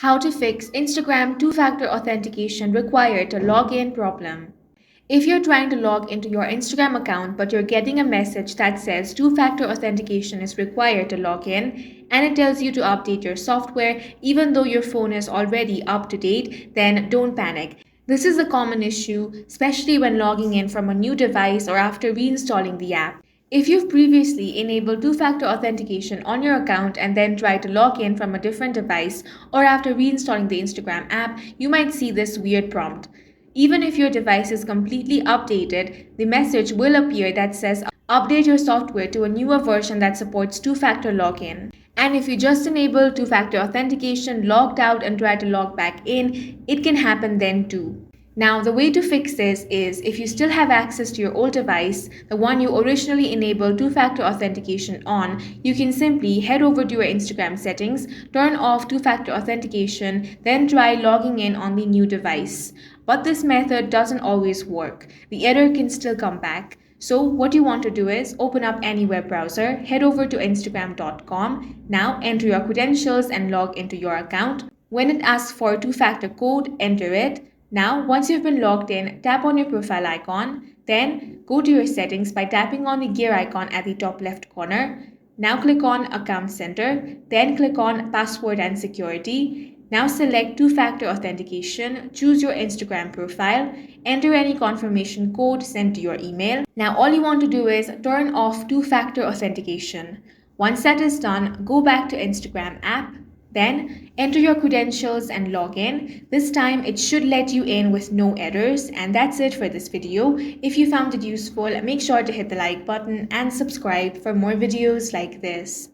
How to fix Instagram two-factor authentication required to log in problem. If you're trying to log into your Instagram account but you're getting a message that says two-factor authentication is required to log in and it tells you to update your software even though your phone is already up to date, then don't panic. This is a common issue, especially when logging in from a new device or after reinstalling the app. If you've previously enabled two-factor authentication on your account and then tried to log in from a different device or after reinstalling the Instagram app, you might see this weird prompt. Even if your device is completely updated, the message will appear that says update your software to a newer version that supports two-factor login. And if you just enable two-factor authentication, logged out and try to log back in, it can happen then too. Now, the way to fix this is if you still have access to your old device, the one you originally enabled two-factor authentication on, you can simply head over to your Instagram settings, turn off two-factor authentication, then try logging in on the new device. But this method doesn't always work. The error can still come back. So what you want to do is open up any web browser, head over to instagram.com, now enter your credentials and log into your account. When it asks for two-factor code, enter it. Now, once you've been logged in, tap on your profile icon, then go to your settings by tapping on the gear icon at the top left corner. Now click on Account Center, then click on Password and Security. Now select two-factor authentication, choose your Instagram profile, enter any confirmation code sent to your email. Now all you want to do is turn off two-factor authentication. Once that is done, go back to Instagram app. Then enter your credentials and log in. This time it should let you in with no errors. And that's it for this video. If you found it useful, make sure to hit the like button and subscribe for more videos like this.